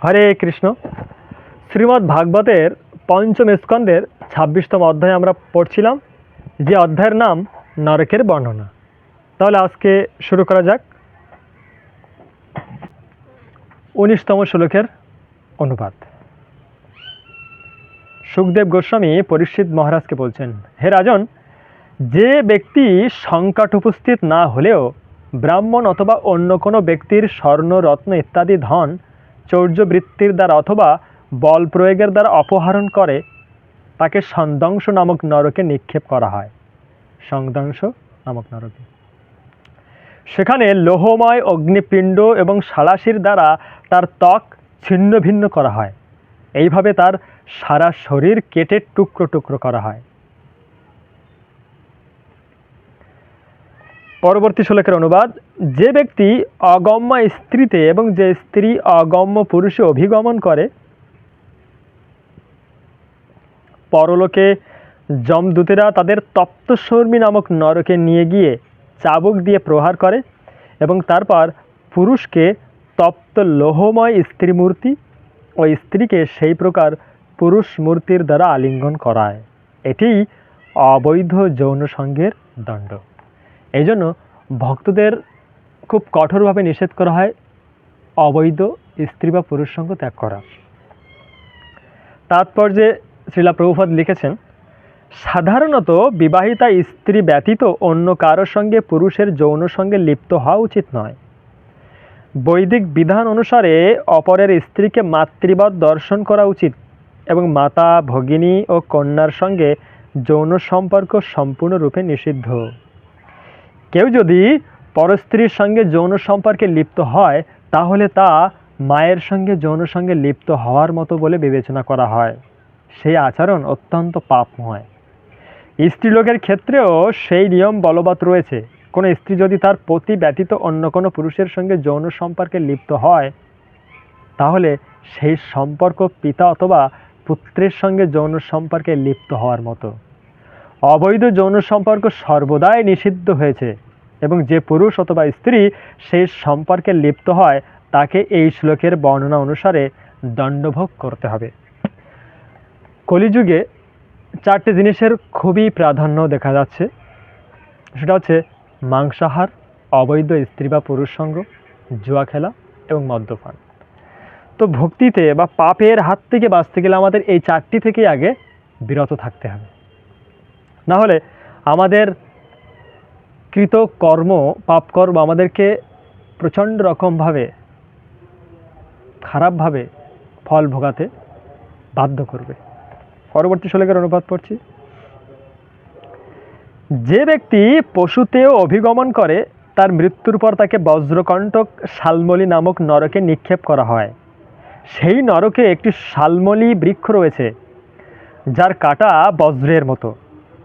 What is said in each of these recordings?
হরে কৃষ্ণ। শ্রীমদ্ ভাগবতের পঞ্চম স্কন্ধের ২৬তম অধ্যায় আমরা পড়ছিলাম, যে অধ্যায়ের নাম নরকের বর্ণনা। তাহলে আজকে শুরু করা যাক ১৯তম শ্লোকের অনুবাদ। সুখদেব গোস্বামী পরীক্ষিত মহারাজকে বলছেন, হে রাজন, যে ব্যক্তি সংকট উপস্থিত না হলেও ব্রাহ্মণ অথবা অন্য কোনো ব্যক্তির স্বর্ণ রত্ন ইত্যাদি ধন চৌর্যবৃত্তির দ্বারা অথবা বল প্রয়োগের দ্বারা অপহরণ করে, তাকে সংদংশ নামক নরকে নিক্ষেপ করা হয়। সংদংশ নামক নরকে সেখানে লোহময় অগ্নিপিণ্ড এবং সাঁড়াশির দ্বারা তার ত্বক ছিন্ন ভিন্ন করা হয়। এইভাবে তার সারা শরীর কেটে টুকরো টুকরো করা হয়। পরবর্তী শ্লোকের অনুবাদ। যে ব্যক্তি অগম্য স্ত্রীতে এবং যে স্ত্রী অগম্য পুরুষে অভিগমন করে, পরলোকে যমদূতেরা তাদের তপ্তশর্মী নামক নরকে নিয়ে গিয়ে চাবুক দিয়ে প্রহার করে এবং তারপর পুরুষকে তপ্ত লোহময় স্ত্রী মূর্তি ও স্ত্রীকে সেই প্রকার পুরুষ মূর্তির দ্বারা আলিঙ্গন করায়। এটি অবৈধ যৌন সঙ্গের দণ্ড। এই জন্য ভক্তদের খুব কঠোরভাবে নিষেধ করা হয় অবৈধ স্ত্রী বা পুরুষ সঙ্গ ত্যাগ করা। তাৎপর্যে শ্রীলা প্রভুপাদ লিখেছেন, সাধারণত বিবাহিতা স্ত্রী ব্যতীত অন্য কারোর সঙ্গে পুরুষের যৌন সঙ্গে লিপ্ত হওয়া উচিত নয়। বৈদিক বিধান অনুসারে অপরের স্ত্রীকে মাতৃবৎ দর্শন করা উচিত এবং মাতা, ভগিনী ও কন্যার সঙ্গে যৌন সম্পর্ক সম্পূর্ণরূপে নিষিদ্ধ। কেউ যদি পরস্ত্রীর সঙ্গে যৌন সম্পর্কে লিপ্ত হয়, তাহলে তা মায়ের সঙ্গে যৌন সঙ্গে লিপ্ত হওয়ার মতো বলে বিবেচনা করা হয়। সেই আচরণ অত্যন্ত পাপময়। স্ত্রীলোকের ক্ষেত্রেও সেই নিয়ম বলবৎ রয়েছে। কোনো স্ত্রী যদি তার পতি ব্যতীত অন্য কোনো পুরুষের সঙ্গে যৌন সম্পর্কে লিপ্ত হয়, তাহলে সেই সম্পর্ক পিতা অথবা পুত্রের সঙ্গে যৌন সম্পর্কে লিপ্ত হওয়ার মতো। অবৈধ যৌন সম্পর্ক সর্বদাই নিষিদ্ধ হয়েছে এবং যে পুরুষ অথবা স্ত্রী সেই সম্পর্কে লিপ্ত হয়, তাকে এই শ্লোকের বর্ণনা অনুসারে দণ্ডভোগ করতে হবে। কলিযুগে চারটি জিনিসের খুবই প্রাধান্য দেখা যাচ্ছে। সেটা হচ্ছে মাংসাহার, অবৈধ স্ত্রী বা পুরুষ সঙ্গ, জুয়া খেলা এবং মদ্যপান। তো ভক্তিতে বা পাপের হাত থেকে বাঁচতে গেলে আমাদের এই চারটি থেকেই আগে বিরত থাকতে হবে। না হলে আমাদের কৃত কর্ম, পাপকর্ম আমাদেরকে প্রচণ্ড রকমভাবে খারাপভাবে ফল ভোগাতে বাধ্য করবে। পরবর্তী শ্লোকের অনুবাদ পড়ছি। যে ব্যক্তি পশুতেও অভিগমন করে, তার মৃত্যুর পর তাকে বজ্রকণ্টক শালমলি নামক নরকে নিক্ষেপ করা হয়। সেই নরকে একটি শালমলি বৃক্ষ রয়েছে, যার কাঁটা বজ্রের মতো।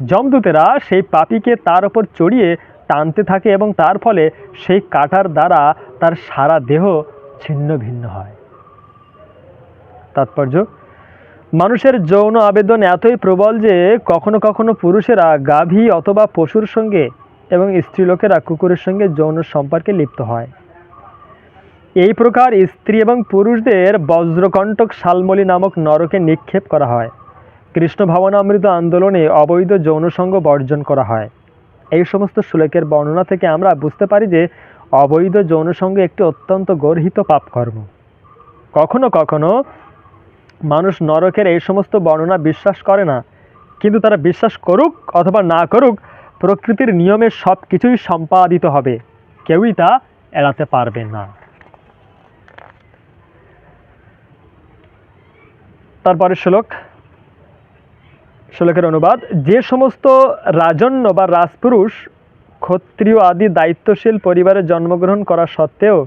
যমদূতেরা সেই পাপীকে তার ওপর চড়িয়ে টানতে থাকে এবং তার ফলে সেই কাঁটার দ্বারা তার সারা দেহ ছিন্ন ভিন্ন হয়। তাৎপর্য, মানুষের যৌন আবেদন এতই প্রবল যে কখনো কখনো পুরুষেরা গাভী অথবা পশুর সঙ্গে এবং স্ত্রীলোকেরা কুকুরের সঙ্গে যৌন সম্পর্কে লিপ্ত হয়। এই প্রকার স্ত্রী এবং পুরুষদের বজ্রকণ্টক শালমলি নামক নরকে নিক্ষেপ করা হয়। কৃষ্ণ ভাবনামৃত আন্দোলনে অবৈধ যৌনসঙ্গ বর্জন করা হয়। এই সমস্ত শ্লোকের বর্ণনা থেকে আমরা বুঝতে পারি যে অবৈধ যৌনসঙ্গ একটি অত্যন্ত গর্হিত পাপকর্ম। কখনো কখনো মানুষ নরকের এই সমস্ত বর্ণনা বিশ্বাস করে না, কিন্তু তারা বিশ্বাস করুক অথবা না করুক, প্রকৃতির নিয়মে সব কিছুই সম্পাদিত হবে, কেউই তা এড়াতে পারবে না। তারপরে শ্লোকের অনুবাদ। যে সমস্ত রাজন্য বা রাজপুরুষ ক্ষত্রিয় আদি দায়িত্বশীল পরিবারে জন্মগ্রহণ করা সত্ত্বেও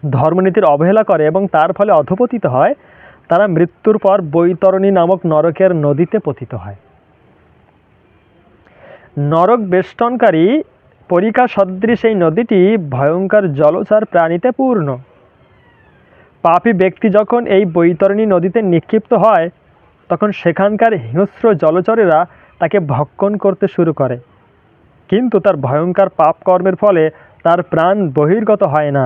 ধর্মনীতির অবহেলা করে এবং তার ফলে অধঃপতিত হয়, তারা মৃত্যুর পর বৈতরণী নামক নরকের নদীতে পতিত হয়। নরক বেষ্টনকারী পরিখা সদৃশ এই নদীটি ভয়ঙ্কর জলচর প্রাণীতে পূর্ণ। পাপী ব্যক্তি যখন এই বৈতরণী নদীতে নিক্ষিপ্ত হয়, তখন সেখানকার হিংস্র জলচরেরা তাকে ভক্ষণ করতে শুরু করে, কিন্তু তার ভয়ঙ্কর পাপ কর্মের ফলে তার প্রাণ বহির্গত হয় না।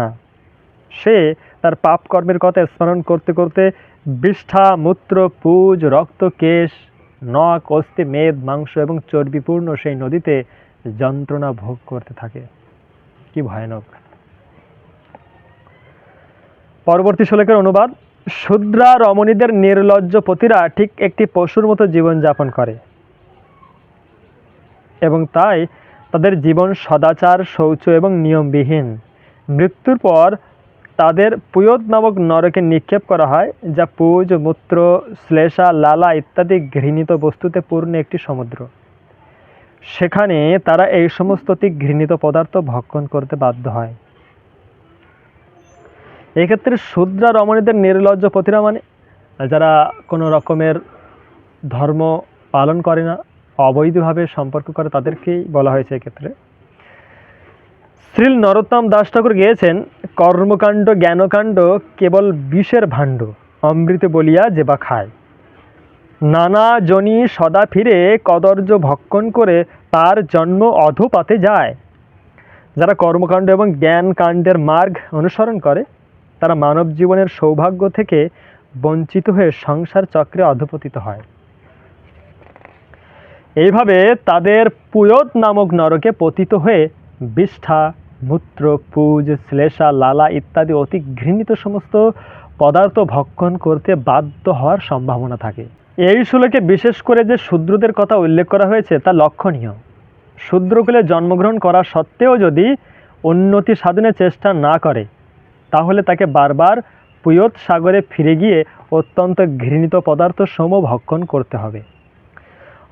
সে তার পাপ কর্মের কথা স্মরণ করতে করতে বিষ্ঠা, মূত্র, পুজ, রক্ত, কেশ, নখ, অস্থি, মেদ, মাংস এবং চর্বিপূর্ণ সেই নদীতে যন্ত্রণা ভোগ করতে থাকে। কি ভয়ানক! পরবর্তী শ্লোকের অনুবাদ: শূদ্রা রমণীদের নির্লজ্জ পতিরা ঠিক একটি পশুর মতো জীবনযাপন করে এবং তাই তাদের জীবন সদাচার, শৌচ এবং নিয়মবিহীন। মৃত্যুর পর তাদের পুয়োদ নামক নরকে নিক্ষেপ করা হয়, যা পুজ, মূত্র, শ্লেষা, লালা ইত্যাদি ঘৃণিত বস্তুতে পূর্ণ একটি সমুদ্র। সেখানে তারা এই সমস্ত অতি ঘৃণিত পদার্থ ভক্ষণ করতে বাধ্য হয়। এক্ষেত্রে শূদ্রা রমণীদের নির্লজ্জ পতিরা মানে যারা কোনো রকমের ধর্ম পালন করে না, অবৈধভাবে সম্পর্ক করে, তাদেরকেই বলা হয়েছে এক্ষেত্রে। শ্রীল নরোত্তম দাস ঠাকুর গেয়েছেন, কর্মকাণ্ড জ্ঞানকাণ্ড কেবল বিষের ভাণ্ড, অমৃত বলিয়া যে বা খায়। নানা জনি সদা ফিরে কদর্য ভক্ষণ করে তার জন্ম অধোপাতে যায়। যারা কর্মকাণ্ড এবং জ্ঞান কাণ্ডের মার্গ অনুসরণ করে তারা মানব জীবনের সৌভাগ্য থেকে বঞ্চিত হয়ে সংসার চক্রে অধপতিত হয়। এইভাবে তাদের পুয়োদ নামক নরকে পতিত হয়ে বিষ্ঠা, মূত্র, পুজ, শ্লেষা, লালা ইত্যাদি অতি ঘৃণিত সমস্ত পদার্থ ভক্ষণ করতে বাধ্য হওয়ার সম্ভাবনা থাকে। এই শ্লোকে বিশেষ করে যে শূদ্রদের কথা উল্লেখ করা হয়েছে তা লক্ষণীয়। শূদ্রকুলে জন্মগ্রহণ করা সত্ত্বেও যদি উন্নতি সাধনের চেষ্টা না করে তাহলে তাকে বারবার পুয়োদ সাগরে ফিরে গিয়ে অত্যন্ত ঘৃণিত পদার্থ সমূহ ভক্ষণ করতে হবে।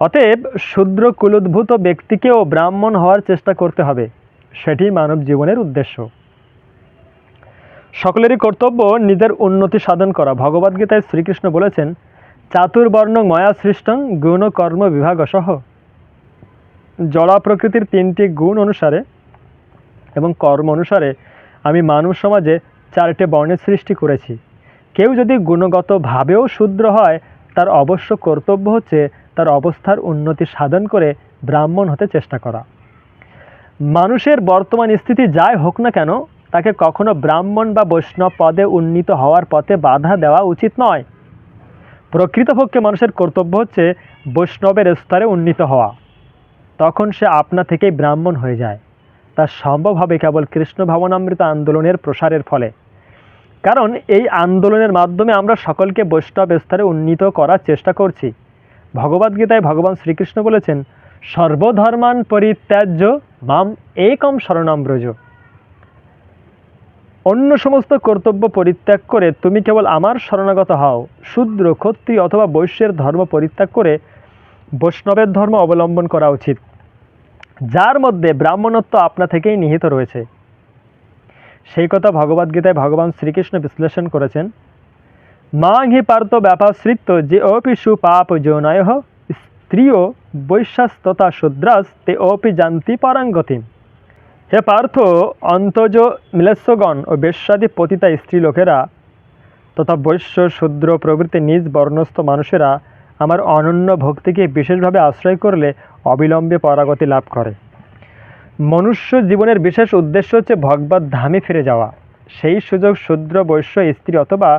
অতএব শূদ্র কুলোদ্ভূত ব্যক্তিকেও ব্রাহ্মণ হওয়ার চেষ্টা করতে হবে, সেটি মানব জীবনের উদ্দেশ্য। সকলেরই কর্তব্য নিজের উন্নতি সাধন করা। ভগবদ্গীতায় শ্রীকৃষ্ণ বলেছেন, চাতুর্বর্ণ ময়া সৃষ্টং গুণ কর্ম বিভাগসহ। জড়া প্রকৃতির 3টি গুণ অনুসারে এবং কর্ম অনুসারে আমি মানব সমাজে 4টে বর্ণের সৃষ্টি করেছি। কেউ যদি গুণগতভাবেও শূদ্র হয় তার অবশ্য কর্তব্য হচ্ছে তার অবস্থার উন্নতি সাধন করে ব্রাহ্মণ হতে চেষ্টা করা। মানুষের বর্তমান স্থিতি যাই হোক না কেন তাকে কখনো ব্রাহ্মণ বা বৈষ্ণব পদে উন্নীত হওয়ার পথে বাধা দেওয়া উচিত নয়। প্রকৃতপক্ষে মানুষের কর্তব্য হচ্ছে বৈষ্ণবের স্তরে উন্নীত হওয়া। তখন সে আপনা থেকেই ব্রাহ্মণ হয়ে যায়। তা সম্ভব হবে কেবল কৃষ্ণ ভাবনামৃত আন্দোলনের প্রসারের ফলে। কারণ এই আন্দোলনের মাধ্যমে আমরা সকলকে বৈষ্ণব স্তরে উন্নীত করার চেষ্টা করছি। ভগবদ্গীতায় ভগবান শ্রীকৃষ্ণ বলেছেন, সর্বধর্মান পরিত্যাজ্য মাম একম শরণম ব্রজ। অন্য সমস্ত কর্তব্য পরিত্যাগ করে তুমি কেবল আমার শরণাগত হও। শূদ্র, ক্ষত্রিয় অথবা বৈশ্যের ধর্ম পরিত্যাগ করে বৈষ্ণবের ধর্ম অবলম্বন করা উচিত, যার মধ্যে ব্রাহ্মণত্ব আপনা থেকেই নিহিত রয়েছে। সেই কথা ভগবদ্গীতায় ভগবান শ্রীকৃষ্ণ বিশ্লেষণ করেছেন, মাং হি পার্থ ব্যাপাশ্রিত যে অপি সুপাপ যৌনয় স্ত্রিয় বৈশ্যাস্ততা শূদ্রাস তে অপি জানতি পরাঙ্গতিম। হে পার্থ, অন্তজ মিলেশ্বগণ ও বেশ্যাদি পতিতা স্ত্রী লোকেরা তথা বৈশ্য, শূদ্র প্রভৃতি নিজ বর্ণস্থ মানুষেরা আমার অনন্য ভক্তিকে বিশেষভাবে আশ্রয় করলে অবিলম্বে পরাগতি লাভ করে। মনুষ্য জীবনের বিশেষ উদ্দেশ্য হচ্ছে ভগবত ধামে ফিরে যাওয়া। সেই সুযোগ শূদ্র, বৈশ্য, স্ত্রী অথবা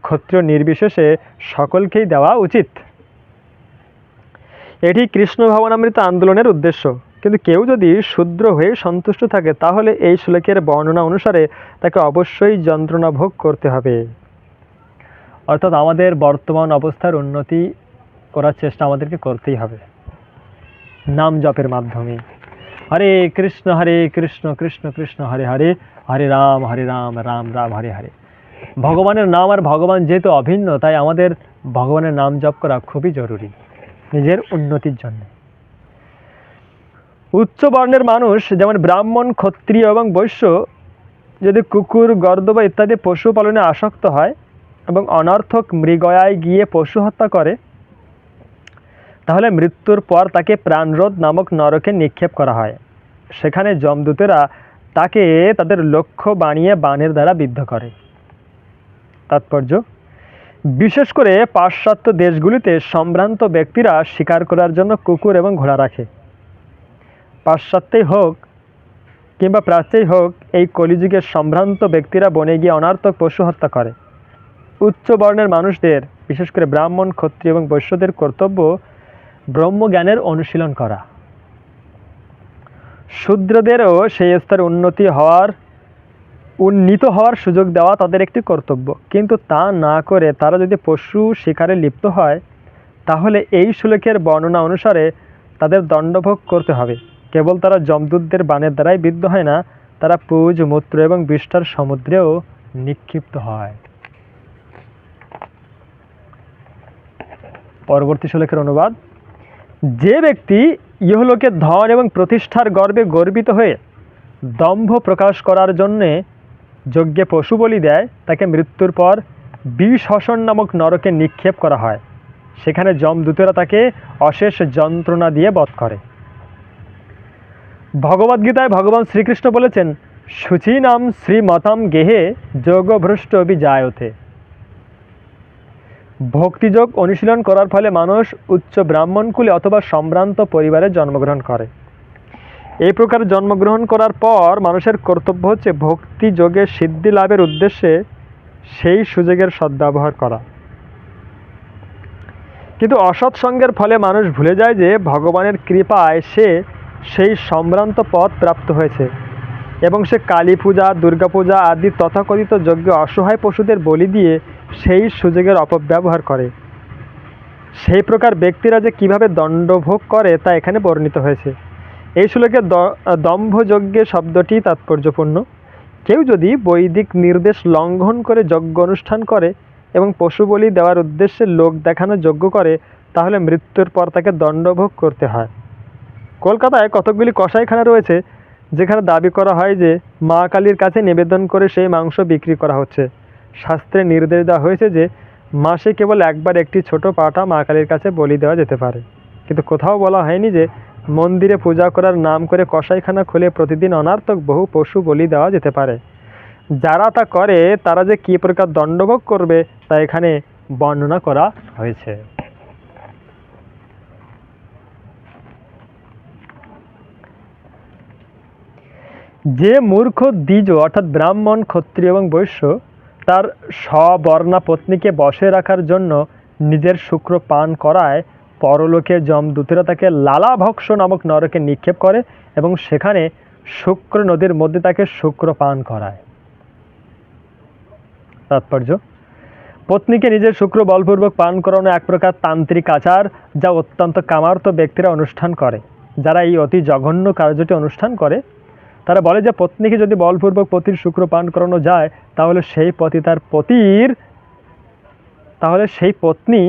ক্ষত্রিয় নির্বিশেষে সকলকেই দেওয়া উচিত। এটি কৃষ্ণ ভাবনামৃত আন্দোলনের উদ্দেশ্য। কিন্তু কেউ যদি শূদ্র হয়ে সন্তুষ্ট থাকে তাহলে এই শ্লোকের বর্ণনা অনুসারে তাকে অবশ্যই যন্ত্রণা ভোগ করতে হবে। অর্থাৎ আমাদের বর্তমান অবস্থার উন্নতি করার চেষ্টা আমাদেরকে করতেই হবে নাম জপের মাধ্যমে। হরে কৃষ্ণ কৃষ্ণ কৃষ্ণ হরে হরে, হরে রাম রাম রাম হরে হরে। ভগবানের নাম আর ভগবান যেহেতু অভিন্ন, তাই আমাদের ভগবানের নাম জপ করা খুবই জরুরি নিজের উন্নতির জন্য। উচ্চ বর্ণের মানুষ যেমন ব্রাহ্মণ, ক্ষত্রিয় এবং বৈশ্য যদি কুকুর, গর্দ বা ইত্যাদি পশু পালনে আসক্ত হয় এবং অনর্থক মৃগয়ায় গিয়ে পশু হত্যা করে তাহলে মৃত্যুর পর তাকে প্রাণরোধ নামক নরকে নিক্ষেপ করা হয়। সেখানে যমদূতেরা তাকে তাদের লক্ষ্য বানিয়ে বাণের দ্বারা বিদ্ধ করে। তাৎপর্য, বিশেষ করে পাশ্চাত্য দেশগুলিতে সম্ভ্রান্ত ব্যক্তিরা শিকার করার জন্য কুকুর এবং ঘোড়া রাখে। পাশ্চাত্যেই হোক কিংবা প্রাচ্যেই হোক, এই কলিযুগের সম্ভ্রান্ত ব্যক্তিরা বনে গিয়ে অনার্থক পশু হত্যা করে। উচ্চ বর্ণের মানুষদের, বিশেষ করে ব্রাহ্মণ, ক্ষত্রিয় এবং বৈশ্যদের কর্তব্য ব্রহ্মজ্ঞানের অনুশীলন করা। শূদ্রদেরও সেই স্তরে উন্নীত হওয়ার সুযোগ দেওয়া তাদের একটি কর্তব্য। কিন্তু তা না করে তারা যদি পশু শিকারে লিপ্ত হয়, তাহলে এই শ্লোকের বর্ণনা অনুসারে তাদের দণ্ডভোগ করতে হবে। কেবল তারা যমদূতদের বাণের দ্বারাই বিদ্ধ হয় না, তারা পুজ, মূত্র এবং বিষ্ঠার সমুদ্রেও নিক্ষিপ্ত হয়। পরবর্তী শ্লোকের অনুবাদ। যে ব্যক্তি ইহলোকে ধন এবং প্রতিষ্ঠার গর্বে গর্বিত হয়ে দম্ভ প্রকাশ করার জন্যে যজ্ঞে পশু বলি দেয়, তাকে মৃত্যুর পর বিষহসন নামক নরকে নিক্ষেপ করা হয়। সেখানে যমদূতেরা তাকে অশেষ যন্ত্রণা দিয়ে বধ করে। ভগবদ্গীতায় ভগবান শ্রীকৃষ্ণ বলেছেন, শুচীনাম শ্রীমতাম গেহে যোগভ্রষ্ট বিজায়তে। ভক্তিযোগ অনুশীলন করার ফলে মানুষ উচ্চ ব্রাহ্মণকুলে অথবা সম্ভ্রান্ত পরিবারে জন্মগ্রহণ করে। এই প্রকার জন্মগ্রহণ করার পর মানুষের কর্তব্য হচ্ছে ভক্তি যোগে সিদ্ধি লাভের উদ্দেশ্যে সেই সুযোগের সদ্ব্যবহার করা। কিন্তু অসৎ সঙ্গের ফলে মানুষ ভুলে যায় যে ভগবানের কৃপায় সে সেই সম্ভ্রান্ত পদ প্রাপ্ত হয়েছে এবং সে কালী পূজা, দুর্গা পূজা আদি তথাকথিত যজ্ঞে অসহায় পশুদের বলি দিয়ে সেই সুযোগের অপব্যবহার করে। সেই প্রকার ব্যক্তিরা যে কিভাবে দণ্ডভোগ করে তা এখানে বর্ণিত হয়েছে। এই শ্লোকে দম্ভযজ্ঞে শব্দটি তাৎপর্যপূর্ণ। কেউ যদি বৈদিক নির্দেশ লঙ্ঘন করে যজ্ঞ অনুষ্ঠান করে এবং পশু বলি দেওয়ার উদ্দেশ্যে লোক দেখানো যজ্ঞ করে, তাহলে মৃত্যুর পর তাকে দণ্ডভোগ করতে হয়। কলকাতায় কতকগুলি কসাইখানা রয়েছে যেখানে দাবি করা হয় যে মা কালীর কাছে নিবেদন করে সেই মাংস বিক্রি করা হচ্ছে। শাস্ত্রে নির্দেশ দেওয়া হয়েছে যে মাসে কেবল একবার একটি ছোট পাঁঠা মা কালীর কাছে বলি দেওয়া যেতে পারে, কিন্তু কোথাও বলা হয়নি যে মন্দিরে পূজা করার নাম করে কসাইখানা খুলে প্রতিদিন অনার্থক বহু পশু বলি দেওয়া যেতে পারে। যারা তা করে তারা যে কী প্রকার দণ্ডভোগ করবে তা এখানে বর্ণনা করা হয়েছে। যে মূর্খ দ্বিজ অর্থাৎ ব্রাহ্মণ, ক্ষত্রিয় এবং বৈশ্য তার স্ববর্ণা পত্নীকে বশে রাখার জন্য নিজের শুক্র পান করায়, পরলোকে যমদূতেরা তাকে লালাভক্ষ নামক নরকে নিক্ষেপ করে এবং সেখানে শুক্র নদীর মধ্যে তাকে শুক্র পান করায়। তাৎপর্য: পত্নীকে নিজের শুক্র বলপূর্বক পান করানো এক প্রকার তান্ত্রিক আচার, যা অত্যন্ত কামার্ত ব্যক্তিরা অনুষ্ঠান করে। যারা এই অতি জঘন্য কার্যটি অনুষ্ঠান করে তারা বলে যে পত্নীকে যদি বলপূর্বক পতির শুক্র পান করানো যায়, তাহলে সেই পত্নী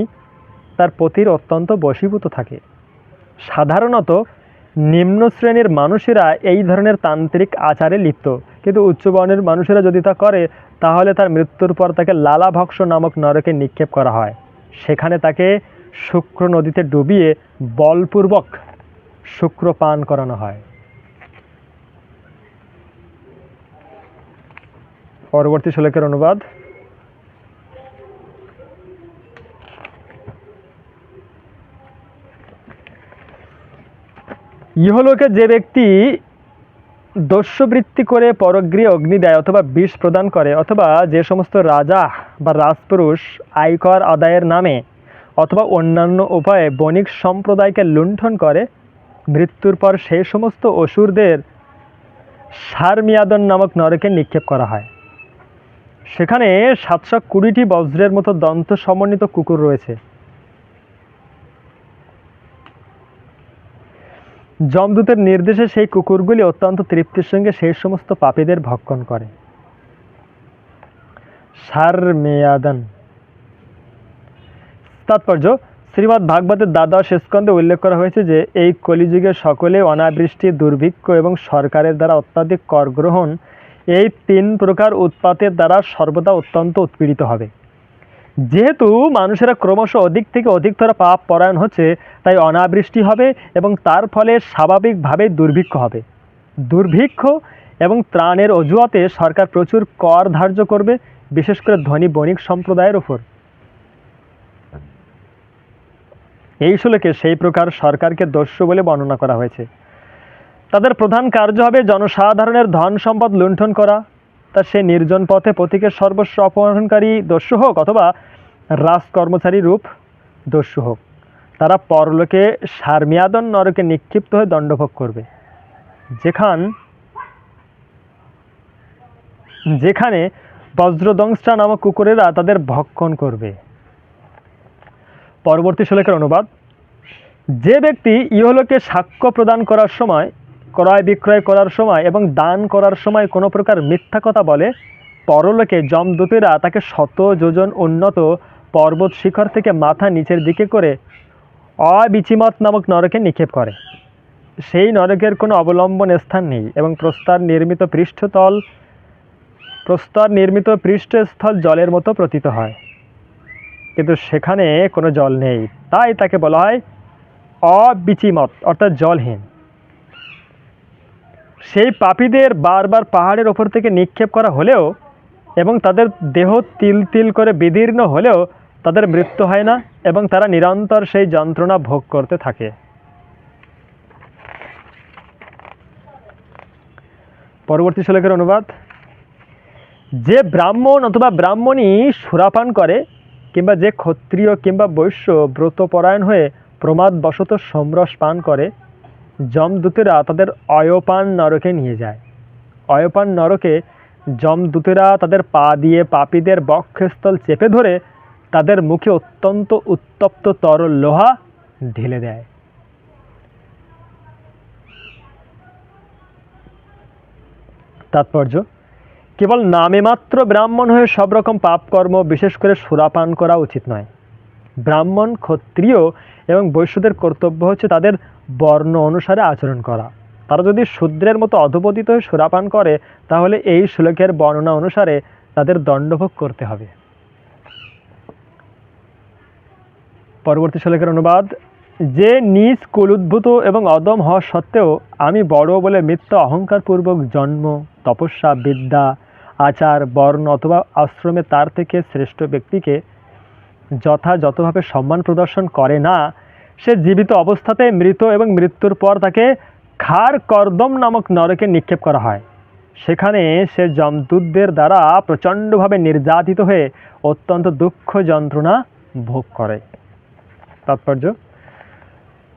তার পতির অত্যন্ত বশীভূত থাকে। সাধারণত নিম্ন শ্রেণীর মানুষেরা এই ধরনের তান্ত্রিক আচারে লিপ্ত, কিন্তু উচ্চবর্ণের মানুষেরা যদি তা করে তাহলে তার মৃত্যুর পর তাকে লালাভক্ষ নামক নরকে নিক্ষেপ করা হয়। সেখানে তাকে শুক্র নদীতে ডুবিয়ে বলপূর্বক শুক্র পান করানো হয়। পরবর্তী শ্লোকের অনুবাদ। ইহলোকে যে ব্যক্তি দস্যুবৃত্তি করে পরগৃহে অগ্নি দেয় অথবা বিষ প্রদান করে, অথবা যে সমস্ত রাজা বা রাজপুরুষ আয়কর আদায়ের নামে অথবা অন্যান্য উপায়ে বণিক সম্প্রদায়কে লুণ্ঠন করে, মৃত্যুর পর সেই সমস্ত অসুরদের সারমিয়াদন নামক নরকে নিক্ষেপ করা হয়। সেখানে 720টি বজ্রের মতো দন্ত সমন্বিত কুকুর রয়েছে। যমদূতের নির্দেশে সেই কুকুরগুলি অত্যন্ত তৃপ্তির সঙ্গে সেই সমস্ত পাপীদের ভক্ষণ করে। সারমেয়াদন। তাৎপর্য: শ্রীমদ্ ভাগবতের দ্বাদশ স্কন্ধে উল্লেখ করা হয়েছে যে এই কলিযুগে সকলে অনাবৃষ্টি, দুর্ভিক্ষ এবং সরকারের দ্বারা অত্যাধিক কর গ্রহণ, এই 3 প্রকার উৎপাতের দ্বারা সর্বদা অত্যন্ত উৎপীড়িত হবে। যেহেতু মানুষেরা ক্রমশ অধিক থেকে অধিকতর পাপ পরায়ণ হচ্ছে, তাই অনাবৃষ্টি হবে এবং তার ফলে স্বাভাবিকভাবে দুর্ভিক্ষ হবে। দুর্ভিক্ষ এবং ত্রাণের অজুহাতে সরকার প্রচুর কর ধার্য করবে, বিশেষ করে ধনী বণিক সম্প্রদায়ের উপর। এই শ্লোকে সেই প্রকার সরকারকে দস্যু বলে বর্ণনা করা হয়েছে। তাদের প্রধান কার্য হবে জনসাধারণের ধন সম্পদ লুণ্ঠন করা, তা সে নির্জন পথে পথিকের সর্বস্ব অপহরণকারী দস্যু হোক অথবা রাজকর্মচারী রূপ দস্যু হোক। তারা পরলোকে সারমিয়াদন নরকে নিক্ষিপ্ত হয়ে দণ্ডভোগ করবে, যেখানে বজ্রদংষ্টা নামক কুকুরেরা তাদের ভক্ষণ করবে। পরবর্তী শ্লোকের অনুবাদ। যে ব্যক্তি ইহলোকে সাক্ষ্য প্রদান করার সময়, ক্রয় বিক্রয় করার সময় এবং দান করার সময় কোনো প্রকার মিথ্যা কথা বলে, পরলোকে যমদূতেরা তাকে 100 যোজন উন্নত পর্বত শিখর থেকে মাথা নিচের দিকে করে অবিচিমত নামক নরকে নিক্ষেপ করে। সেই নরকের কোনো অবলম্বন স্থান নেই এবং প্রস্তর নির্মিত পৃষ্ঠস্থল জলের মতো প্রতীত হয়, কিন্তু সেখানে কোনো জল নেই, তাই তাকে বলা হয় অবিচিমত অর্থাৎ জলহীন। সেই পাপীদের বারবার পাহাড়ের ওপর থেকে নিক্ষেপ করা হলেও এবং তাদের দেহ তিল তিল করে বিদীর্ণ হলেও তাদের মৃত্যু হয় না এবং তারা নিরন্তর সেই যন্ত্রণা ভোগ করতে থাকে। পরবর্তী শ্লোকের অনুবাদ। যে ব্রাহ্মণ অথবা ব্রাহ্মণী সুরাপান করে কিংবা যে ক্ষত্রিয় কিংবা বৈশ্য ব্রতপরায়ণ হয়ে প্রমাদবশত সোমরস পান করে, যমদূতেরা তাদের অয়পান নরকে নিয়ে যায়। অয়পান নরকে যমদূতেরা তাদের পা দিয়ে পাপীদের বক্ষস্থল চেপে ধরে তাদের মুখে অত্যন্ত উত্তপ্ত তরল লোহা ঢেলে দেয়। তাৎপর্য: কেবল নামে মাত্র ব্রাহ্মণ হয়ে সব রকম পাপকর্ম, বিশেষ করে সুরাপান করা উচিত নয়। ব্রাহ্মণ, ক্ষত্রিয় এবং বৈশ্যদের কর্তব্য হচ্ছে তাদের বর্ণ অনুসারে আচরণ করা। তারা যদি শূদ্রের মতো অধপতিত হয়ে সুরাপান করে, তাহলে এই শ্লোকের বর্ণনা অনুসারে তাদের দণ্ডভোগ করতে হবে। পরবর্তী শ্লোকের অনুবাদ। যে নিজ কুলোদ্ভূত এবং অদম হওয়া সত্ত্বেও আমি বড় বলে মিথ্যা অহংকারপূর্বক জন্ম, তপস্যা, বিদ্যা, আচার, বর্ণ অথবা আশ্রমে তার থেকে শ্রেষ্ঠ ব্যক্তিকে যথাযথভাবে সম্মান প্রদর্শন করে না, সে জীবিত অবস্থাতে মৃত এবং মৃত্যুর পর তাকে খার কর্দম নামক নরকে নিক্ষেপ করা হয়। সেখানে সে যমদূতদের দ্বারা প্রচণ্ডভাবে নির্যাতিত হয়ে অত্যন্ত দুঃখ যন্ত্রণা ভোগ করে। তাৎপর্য: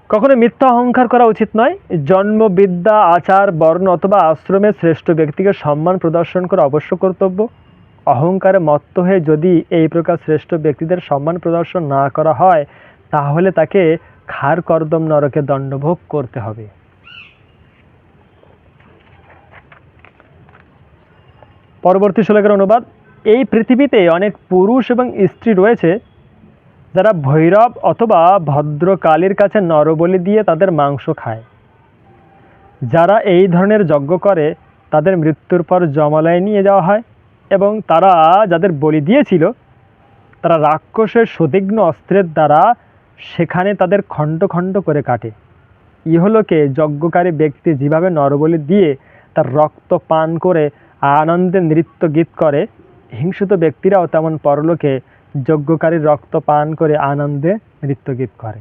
কখনো মিথ্যা অহংকার করা উচিত নয়। জন্ম, বিদ্যা, আচার, বর্ণ অথবা আশ্রমের শ্রেষ্ঠ ব্যক্তিকে সম্মান প্রদর্শন করা অবশ্য কর্তব্য। অহংকারে মত্ত হয়ে যদি এই প্রকার শ্রেষ্ঠ ব্যক্তিদের সম্মান প্রদর্শন না করা হয়, তাহলে তাকে খার কর্দম নরকে দণ্ডভোগ করতে হবে। পরবর্তী শ্লোকের অনুবাদ। এই পৃথিবীতে অনেক পুরুষ এবং স্ত্রী রয়েছে যারা ভৈরব অথবা ভদ্রকালীর কাছে নরবলি দিয়ে তাদের মাংস খায়। যারা এই ধরনের যজ্ঞ করে তাদের মৃত্যুর পর যমালয়ে নিয়ে যাওয়া হয় এবং তারা যাদের বলি দিয়েছিল তারা রাক্ষসের সুতীক্ষ্ণ অস্ত্রের দ্বারা সেখানে তাদের খণ্ড খণ্ড করে কাটে। ইহলোকে যজ্ঞকারী ব্যক্তি যেভাবে নরবলি দিয়ে তার রক্ত পান করে আনন্দে নৃত্য গীত করে, হিংসুত ব্যক্তিরাও তেমন পরলোকে যজ্ঞকারীর রক্ত পান করে আনন্দে নৃত্য গীত করে।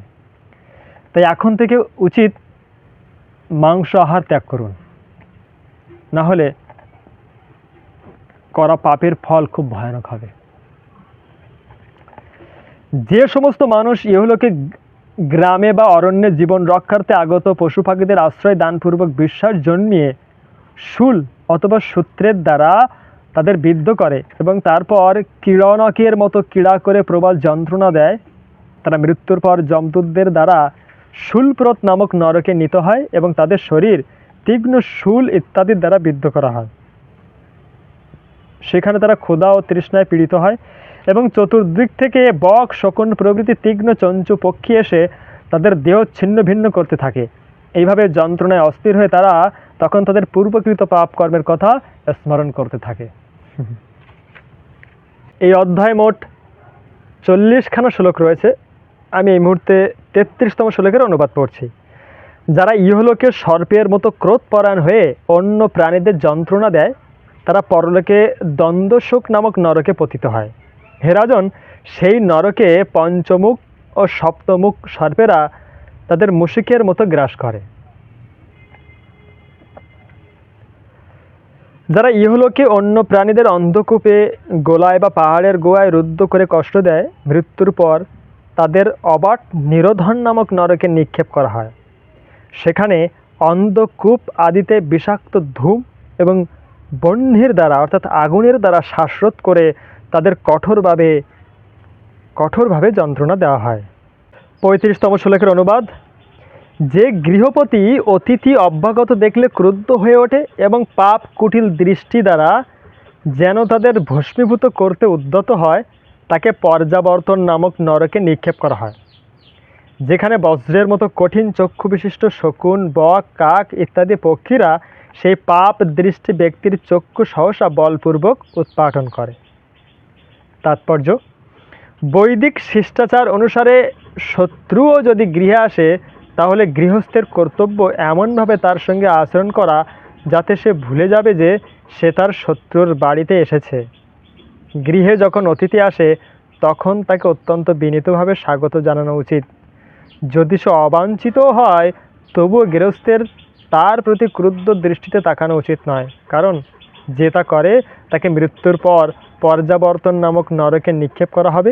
তাই এখন থেকে উচিত মাংস আহার ত্যাগ করুন, না হলে করা পাপের ফল খুব ভয়ানক হবে। যে সমস্ত মানুষ ইহলোকে গ্রামে বা অরণ্যে জীবন রক্ষার্থে আগত পশু পাখিদের আশ্রয় দানপূর্বক বিশ্বাস জন্মিয়ে শূল অথবা সূত্রের দ্বারা তাদের বিদ্ধ করে এবং তারপর কীড়নকের মতো ক্রীড়া করে প্রবল যন্ত্রণা দেয়, তারা মৃত্যুর পর যমদূতদের দ্বারা শূলপ্রত নামক নরকে নিত হয় এবং তাদের শরীর তীক্ষ্ণ শূল ইত্যাদির দ্বারা বিদ্ধ করা হয়। সেখানে তারা ক্ষুধা ও তৃষ্ণায় পীড়িত হয় এবং চতুর্দিক থেকে বক, শকুন প্রভৃতি তীক্ষ্ণ চঞ্চু পক্ষী এসে তাদের দেহ ছিন্ন ভিন্ন করতে থাকে। এইভাবে যন্ত্রণায় অস্থির হয়ে তারা তখন তাদের পূর্বকৃত পাপ কর্মের কথা স্মরণ করতে থাকে। এই অধ্যায় মোট 40খানা শ্লোক রয়েছে। আমি এই মুহূর্তে 33তম শ্লোকের অনুবাদ পড়ছি। যারা ইহলোকে সর্পের মতো ক্রোধপরায়ণ হয়ে অন্য প্রাণীদের যন্ত্রণা দেয়, তারা পরলোকে দ্বন্দ্বশোক নামক নরকে পতিত হয়। হে রাজন, সেই নরকে পঞ্চমুখ ও সপ্তমুখ সর্পেরা তাদের মুশিকের মতো গ্রাস করে। যারা ইহলোকে অন্য প্রাণীদের অন্ধকূপে, গোলায় বা পাহাড়ের গোয়ায় রুদ্ধ করে কষ্ট দেয়, মৃত্যুর পর তাদের অবাট নিরোধন নামক নরকে নিক্ষেপ করা হয়। সেখানে অন্ধকূপ আদিতে বিষাক্ত ধূম এবং বহ্নির দ্বারা অর্থাৎ আগুনের দ্বারা শ্বাসরোধ করে তাদের কঠোরভাবে যন্ত্রণা দেওয়া হয়। 35তম শ্লোকের অনুবাদ। যে গৃহপতি অতিথি অভ্যাগত দেখলে ক্রুদ্ধ হয়ে ওঠে এবং পাপ কুটিল দৃষ্টি দ্বারা যেন তাদের ভস্মীভূত করতে উদ্যত হয়, তাকে পর্যাবর্তন নামক নরকে নিক্ষেপ করা হয়, যেখানে বজ্রের মতো কঠিন চক্ষু বিশিষ্ট শকুন, বক, কাক ইত্যাদি পক্ষীরা সেই পাপ দৃষ্টি ব্যক্তির চক্ষু সহসা বলপূর্বক উৎপাটন করে। তাৎপর্য: বৈদিক শিষ্টাচার অনুসারে শত্রুও যদি গৃহে আসে, তাহলে গৃহস্থের কর্তব্য এমনভাবে তার সঙ্গে আচরণ করা যাতে সে ভুলে যাবে যে সে তার শত্রুর বাড়িতে এসেছে। গৃহে যখন অতিথি আসে তখন তাকে অত্যন্ত বিনীতভাবে স্বাগত জানানো উচিত। যদি সে অবাঞ্ছিত হয়, তবুও গৃহস্থের তার প্রতি ক্রুদ্ধ দৃষ্টিতে তাকানো উচিত নয়, কারণ যে তা করে তাকে মৃত্যুর পর পর্যাবর্তন নামক নরকে নিক্ষেপ করা হবে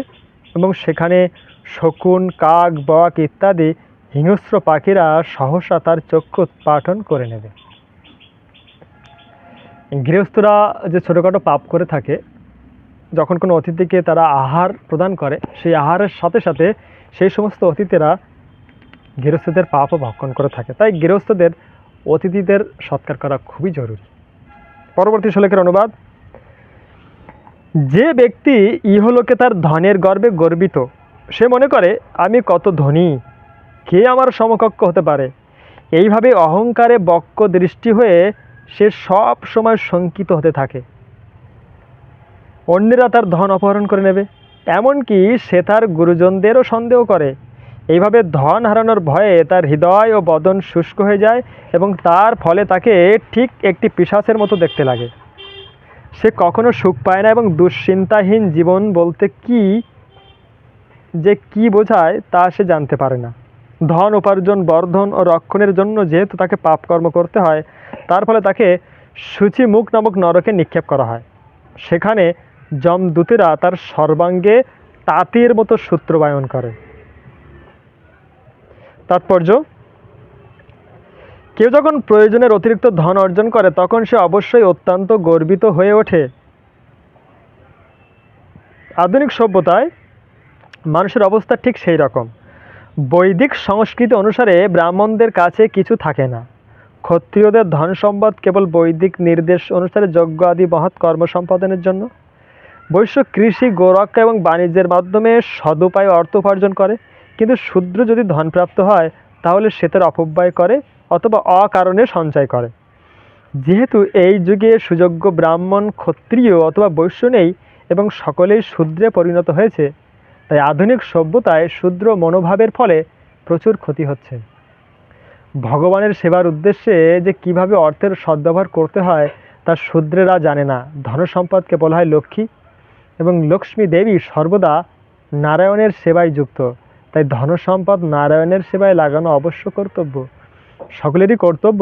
এবং সেখানে শকুন, কাক, বক ইত্যাদি হিংস্র পাখিরা সহসা তার চক্ষু উৎপাটন করে নেবে। গৃহস্থরা যে ছোটোখাটো পাপ করে থাকে, যখন কোনো অতিথিকে তারা আহার প্রদান করে, সেই আহারের সাথে সাথে সেই সমস্ত অতিথিরা গৃহস্থদের পাপও ভক্ষণ করে থাকে। তাই গৃহস্থদের অতিথিদের সৎকার করা খুবই জরুরি। পরবর্তী শ্লোকের অনুবাদ। যে ব্যক্তি ইহলোকে তার ধনের গর্বে গর্বিত, সে মনে করে আমি কত ধনী, কে আমার সমকক্ষ হতে পারে। এইভাবে অহংকারে বক্ষ দৃষ্টি হয়ে সে সব সময় শঙ্কিত হতে থাকে। অন্যেরা তার ধন অপহরণ করে নেবে, এমনকি সে তার গুরুজনদেরও সন্দেহ করে। এইভাবে ধন হারানোর ভয়ে তার হৃদয় ও বদন শুষ্ক হয়ে যায় এবং তার ফলে তাকে ঠিক একটি পিশাচের মতো দেখতে লাগে। সে কখনো সুখ পায় না এবং দুশ্চিন্তাহীন জীবন বলতে কি বোঝায় তা সে জানতে পারে না। ধন উপার্জন, বর্ধন ও রক্ষণের জন্য যেহেতু তাকে পাপকর্ম করতে হয়, তার ফলে তাকে সূচিমুখ নামক নরকে নিক্ষেপ করা হয়। সেখানে যমদূতেরা তার সর্বাঙ্গে তাঁতির মতো সূত্রবায়ন করে। তাৎপর্য: কেউ যখন প্রয়োজনের অতিরিক্ত ধন অর্জন করে তখন সে অবশ্যই অত্যন্ত গর্বিত হয়ে ওঠে। আধুনিক সভ্যতায় মানুষের অবস্থা ঠিক সেই রকম। বৈদিক সংস্কৃতি অনুসারে ব্রাহ্মণদের কাছে কিছু থাকে না। ক্ষত্রিয়দের ধন সম্পদ কেবল বৈদিক নির্দেশ অনুসারে যজ্ঞ আদি মহৎ কর্ম সম্পাদনের জন্য। বৈশ্য কৃষি, গোরক্ষা এবং বাণিজ্যের মাধ্যমে সদুপায়ে অর্থ উপার্জন করে, কিন্তু শূদ্র যদি ধনপ্রাপ্ত হয় তাহলে সে তার অপব্যয় করে অথবা অকারণে সঞ্চয় করে। যেহেতু এই যুগে সুযোগ্য ব্রাহ্মণ, ক্ষত্রিয় অথবা বৈশ্য নেই এবং সকলেই শূদ্রে পরিণত হয়েছে, তাই আধুনিক সভ্যতায় শূদ্র মনোভাবের ফলে প্রচুর ক্ষতি হচ্ছে। ভগবানের সেবার উদ্দেশ্যে যে কিভাবে অর্থের সদ্ব্যবহার করতে হয় তা শূদ্রেরা জানে না। ধনসম্পদকে বলা হয় লক্ষ্মী এবং লক্ষ্মী দেবী সর্বদা নারায়ণের সেবায় যুক্ত। তাই ধনসম্পদ নারায়ণের সেবায় লাগানো অবশ্য কর্তব্য। সকলেরই কর্তব্য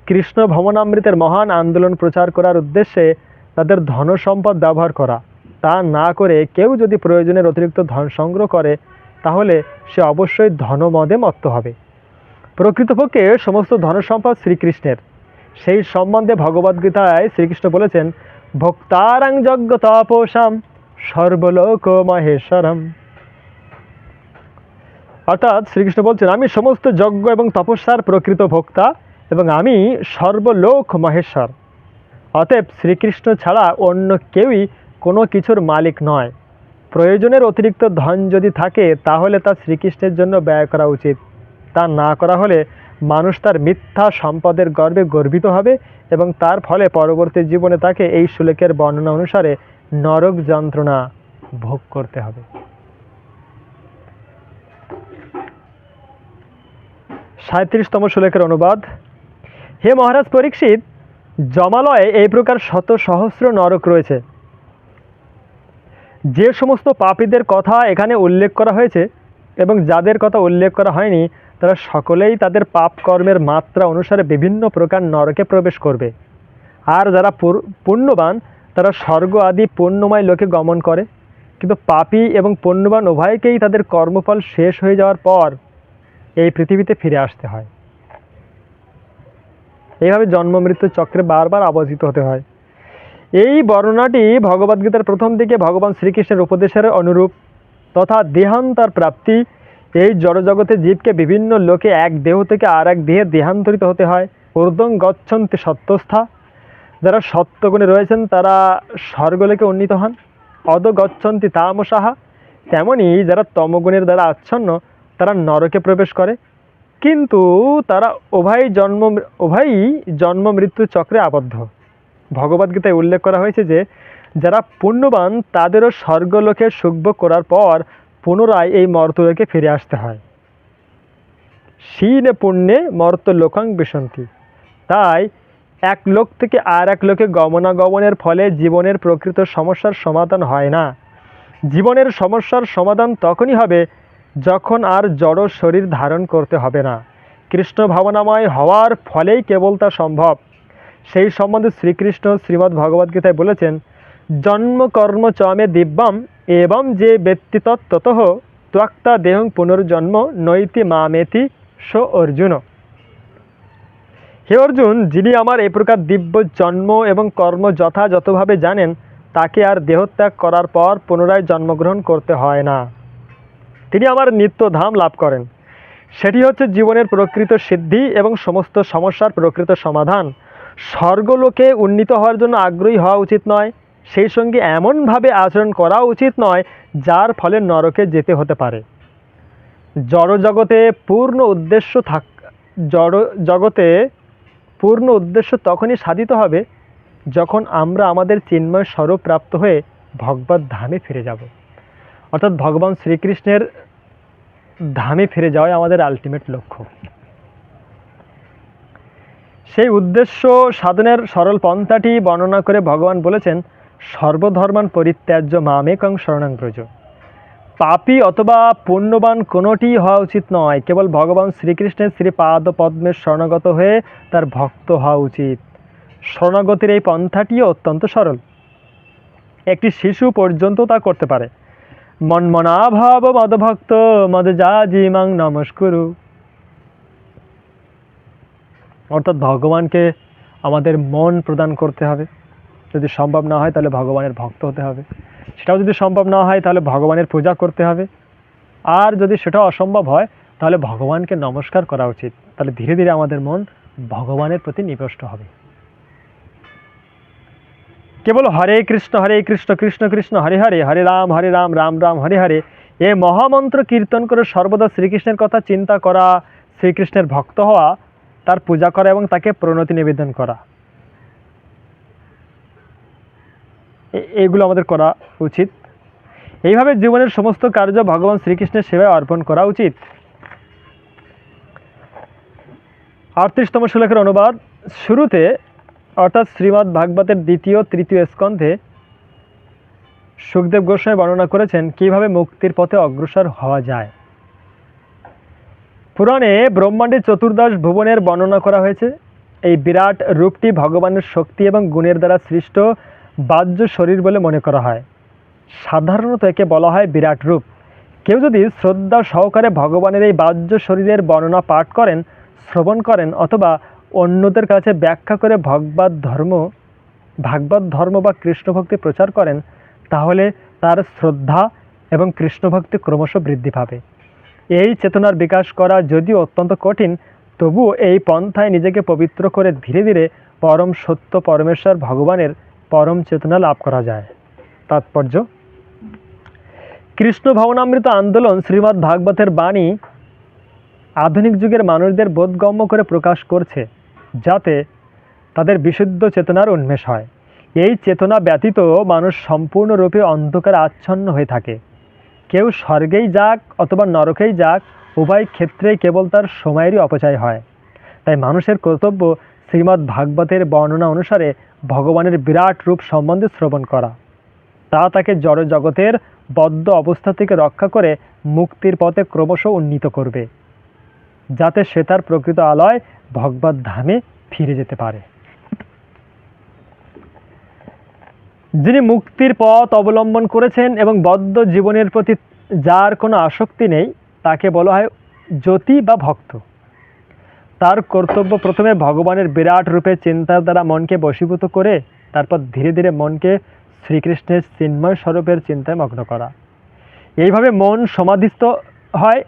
কৃষ্ণ ভবনামৃতের মহান আন্দোলন প্রচার করার উদ্দেশ্যে তাদের ধনসম্পদ ব্যবহার করা। তা না করে কেউ যদি প্রয়োজনের অতিরিক্ত ধন সংগ্রহ করে তাহলে সে অবশ্যই ধনমদে মত্ত হবে। প্রকৃতপক্ষে সমস্ত ধনসম্পদ শ্রীকৃষ্ণের। সেই সম্বন্ধে ভগবদ্গীতায় শ্রীকৃষ্ণ বলেছেন, ভোক্তারাং যজ্ঞ তপসাম সর্বলোক মহেশ্বরম। অর্থাৎ শ্রীকৃষ্ণ বলছেন, আমি সমস্ত যজ্ঞ এবং তপস্যার প্রকৃত ভোক্তা এবং আমি সর্বলোক মহেশ্বর। অতএব শ্রীকৃষ্ণ ছাড়া অন্য কেউই কোনো কিছুর মালিক নয়। প্রয়োজনের অতিরিক্ত ধন যদি থাকে তাহলে তা শ্রীকৃষ্ণের জন্য ব্যয় করা উচিত। তা না করা হলে মানুষ তার মিথ্যা সম্পদের গর্বে গর্বিত হবে এবং তার ফলে পরবর্তী জীবনে তাকে এই শ্লোকের বর্ণনা অনুসারে নরক যন্ত্রণা ভোগ করতে হবে। 37তম শ্লোকের অনুবাদ। হে মহারাজ পরীক্ষিত, যমালয়ে এই প্রকার শত সহস্র নরক রয়েছে। যে সমস্ত পাপীদের কথা এখানে উল্লেখ করা হয়েছে এবং যাদের কথা উল্লেখ করা হয়নি, তারা সকলেই তাদের পাপ কর্মের মাত্রা অনুসারে বিভিন্ন প্রকার নরকে প্রবেশ করবে। আর যারা পুণ্যবান তারা স্বর্গ আদি পুণ্যময় লোকে গমন করে, কিন্তু পাপী এবং পুণ্যবান উভয়কেই তাদের কর্মফল শেষ হয়ে যাওয়ার পর এই পৃথিবীতে ফিরে আসতে হয়। এইভাবে জন্ম মৃত্যু চক্রে বারবার আবর্তিত হতে হয়। এই বর্ণনাটি ভগবদ্গীতার প্রথম দিকে ভগবান শ্রীকৃষ্ণের উপদেশের অনুরূপ তথা দেহান্তর প্রাপ্তি। এই জড়জগতে জীবকে বিভিন্ন লোকে এক দেহ থেকে আর এক দেহে দেহান্তরিত হতে হয়। ঊর্ধ্বং গচ্ছন্তি সত্যস্থা, যারা সত্যগুণে রয়েছেন তারা স্বর্গলোকে উন্নীত হন। অধ গচ্ছন্তি তামসাহা, তেমনি যারা তমগুণের দ্বারা আচ্ছন্ন তারা নরকে প্রবেশ করে। কিন্তু তারা উভয়ই জন্ম মৃত্যু চক্রে আবদ্ধ। ভগবদ্গীতায় উল্লেখ করা হয়েছে যে যারা পুণ্যবান তাদেরও স্বর্গলোকে সুখভোগ করার পর পুনরায় এই মর্তলোকে ফিরে আসতে হয়। শীনে পুণ্যে মর্ত লোকাং বিশন্তি। তাই এক লোক থেকে আর এক লোকে গমনাগমনের ফলে জীবনের প্রকৃত সমস্যার সমাধান হয় না। জীবনের সমস্যার সমাধান তখনই হবে যখন আর জড় শরীর ধারণ করতে হবে না। কৃষ্ণ ভাবনাময় হওয়ার ফলেই কেবল তা সম্ভব। সেই সম্বন্ধে শ্রীকৃষ্ণ শ্রীমদ্ ভগবদ্গীতায় বলেছেন, জন্ম কর্ম চমে দিব্যম এবং যে ব্যক্তি তত্ত্বতঃ ত্বক্তা দেহং পুনর্জন্ম নৈতি মামেতি সো অর্জুন। হে অর্জুন, যিনি আমার এই প্রকার দিব্য জন্ম এবং কর্ম যথাযথভাবে জানেন তাকে আর দেহত্যাগ করার পর পুনরায় জন্মগ্রহণ করতে হয় না। তিনি আমার নিত্যধাম লাভ করেন। সেটি হচ্ছে জীবনের প্রকৃত সিদ্ধি এবং সমস্ত সমস্যার প্রকৃত সমাধান। স্বর্গলোকে উন্নীত হওয়ার জন্য আগ্রহী হওয়া উচিত নয়, সেই সঙ্গে এমনভাবে আচরণ করা উচিত নয় যার ফলে নরকে যেতে হতে পারে। জড়জগতে পূর্ণ উদ্দেশ্য তখনই সাধিত হবে যখন আমরা আমাদের চিন্ময় স্বরূপ প্রাপ্ত হয়ে ভগবত ধামে ফিরে যাব। অর্থাৎ ভগবান শ্রীকৃষ্ণের ধামে ফিরে যাওয়াই আমাদের আলটিমেট লক্ষ্য। সেই উদ্দেশ্য সাধনের সরল পন্থাটি বর্ণনা করে ভগবান বলেছেন, সর্বধর্মান পরিত্যাজ্য মামেকং শরণং ব্রজ। পাপী অথবা পুণ্যবান কোনোটি হওয়া উচিত নয়, কেবল ভগবান শ্রীকৃষ্ণের শ্রীপাদ পদ্মের শরণাগত হয়ে তার ভক্ত হওয়া উচিত। শরণাগতির এই পন্থাটিও অত্যন্ত সরল, একটি শিশু পর্যন্ত তা করতে পারে। মন্মনাভাব মদভক্ত মদযাজিমাং নমস্কুরু। অর্থাৎ ভগবানকে আমাদের মন প্রদান করতে হবে। যদি সম্ভব না হয় তাহলে ভগবানের ভক্ত হতে হবে। সেটাও যদি সম্ভব না হয় তাহলে ভগবানের পূজা করতে হবে। আর যদি সেটাও অসম্ভব হয় তাহলে ভগবানকে নমস্কার করা উচিত। তাহলে ধীরে ধীরে আমাদের মন ভগবানের প্রতি নিবিষ্ট হবে। কেবল হরে কৃষ্ণ কৃষ্ণ কৃষ্ণ হরে হরে, হরে রাম রাম রাম হরে হরে এ মহামন্ত্র কীর্তন করে সর্বদা শ্রীকৃষ্ণের কথা চিন্তা করা, শ্রীকৃষ্ণের ভক্ত হওয়া, তার পূজা করা এবং তাকে প্রণতি নিবেদন করা, এগুলো আমাদের করা উচিত। এইভাবে জীবনের সমস্ত কার্য ভগবান শ্রীকৃষ্ণের সেবায় অর্পণ করা উচিত। 38তম শ্লোকের অনুবাদ। শুরুতে অর্থাৎ শ্রীমদ্ ভাগবতের দ্বিতীয় তৃতীয় স্কন্ধে সুখদেব গোস্বামী বর্ণনা করেছেন কিভাবে মুক্তির পথে অগ্রসর হওয়া যায়। পুরাণে ব্রহ্মাণ্ডের চতুর্দশ ভুবনের বর্ণনা করা হয়েছে। এই বিরাট রূপটি ভগবানের শক্তি এবং গুণের দ্বারা সৃষ্ট বাহ্য শরীর বলে মনে করা হয়। সাধারণত একে বলা হয় বিরাট রূপ। কেউ যদি শ্রদ্ধা সহকারে ভগবানের এই বাহ্য শরীরের বর্ণনা পাঠ করেন, শ্রবণ করেন অথবা অন্যদের কাছে ব্যাখ্যা করে ভাগবত ধর্ম বা কৃষ্ণভক্তি প্রচার করেন, তাহলে তার শ্রদ্ধা এবং কৃষ্ণভক্তি ক্রমশ বৃদ্ধি পাবে। এই চেতনার বিকাশ করা যদিও অত্যন্ত কঠিন, তবুও এই পন্থায় নিজেকে পবিত্র করে ধীরে ধীরে পরম সত্য পরমেশ্বর ভগবানের পরম চেতনা লাভ করা যায়। তাৎপর্য: কৃষ্ণ ভাবনামৃত আন্দোলন শ্রীমদ্ ভাগবতের বাণী আধুনিক যুগের মানুষদের বোধগম্য করে প্রকাশ করছে, যাতে তাদের বিশুদ্ধ চেতনার উন্মেষ হয়। এই চেতনা ব্যতীত মানুষ সম্পূর্ণরূপে অন্ধকারে আচ্ছন্ন হয়ে থাকে। কেউ স্বর্গেই যাক অথবা নরকেই যাক, উভয় ক্ষেত্রেই কেবল তার সময়েরই অপচয় হয়। তাই মানুষের কর্তব্য শ্রীমদ্ ভাগবতের বর্ণনা অনুসারে ভগবানের বিরাট রূপ সম্বন্ধে শ্রবণ করা। তা তাকে জড় জগতের বদ্ধ অবস্থা থেকে রক্ষা করে মুক্তির পথে ক্রমশ উন্নীত করবে, যাতে সে তার প্রকৃত আলয় ভগবত ধামে ফিরে যেতে পারে। যিনি মুক্তির পথ অবলম্বন করেছেন এবং বদ্ধ জীবনের প্রতি যার কোনো আসক্তি নেই তাকে বলা হয় জ্যোতি বা ভক্ত। তার কর্তব্য প্রথমে ভগবানের বিরাট রূপে চিন্তার দ্বারা মনকে বশীভূত করে তারপর ধীরে ধীরে মনকে শ্রীকৃষ্ণের চিন্ময় স্বরূপের চিন্তায় মগ্ন করা। এইভাবে মন সমাধিস্থ হয়।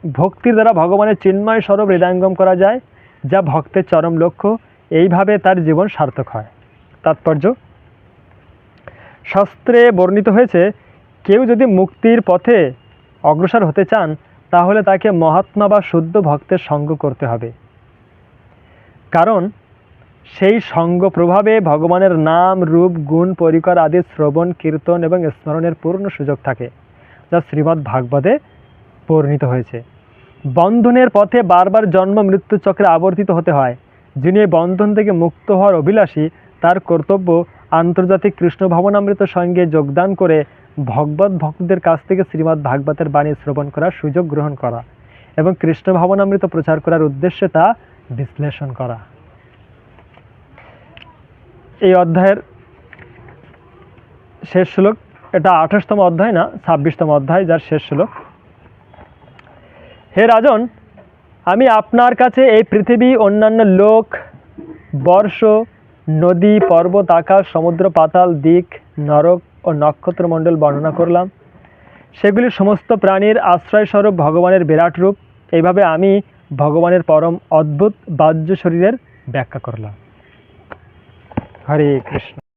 ভক্তির দ্বারা ভগবানের চিন্ময় স্বরূপ হৃদয়ঙ্গম করা যায়, যা ভক্তের চরম লক্ষ্য। এইভাবে তার জীবন সার্থক হয়। তাৎপর্য: শাস্ত্রে বর্ণিত হয়েছে, কেউ যদি মুক্তির পথে অগ্রসর হতে চান তাহলে তাকে মহাত্মা বা শুদ্ধ ভক্তের সঙ্গ করতে হবে। কারণ সেই সঙ্গ প্রভাবে ভগবানের নাম, রূপ, গুণ, পরিকর আদি শ্রবণ, কীর্তন এবং স্মরণের পূর্ণ সুযোগ থাকে, যা শ্রীমদ্ ভাগবতে বর্ণিত হয়েছে। বন্ধনের পথে বারবার জন্ম মৃত্যু চক্রে আবর্তিত হতে হয়। যিনি এই বন্ধন থেকে মুক্ত হওয়ার অভিলাষী, তার কর্তব্য আন্তর্জাতিক কৃষ্ণ ভবনামৃত সঙ্গে যোগদান করে ভগবত ভক্তদের কাছ থেকে শ্রীমদ্ ভাগবতের বাণী শ্রবণ করার সুযোগ গ্রহণ করা এবং কৃষ্ণ ভবনামৃত প্রচার করার উদ্দেশ্যে তা বিশ্লেষণ করা। এই অধ্যায়ের শেষ শ্লোক, এটা 28তম অধ্যায় না, 26তম অধ্যায়, যার শেষ শ্লোক। হে রাজন, আমি আপনার কাছে এই পৃথিবী, অন্যান্য লোক, বর্ষ, নদী, পর্বত, আকাশ, সমুদ্র, পাতাল, দিক, নরক ও নক্ষত্রমণ্ডল বর্ণনা করলাম। সেগুলি সমস্ত প্রাণীর আশ্রয়স্বরূপ ভগবানের বিরাট রূপ। এইভাবে আমি ভগবানের পরম অদ্ভুত বাহ্য শরীরের ব্যাখ্যা করলাম। হরে কৃষ্ণ।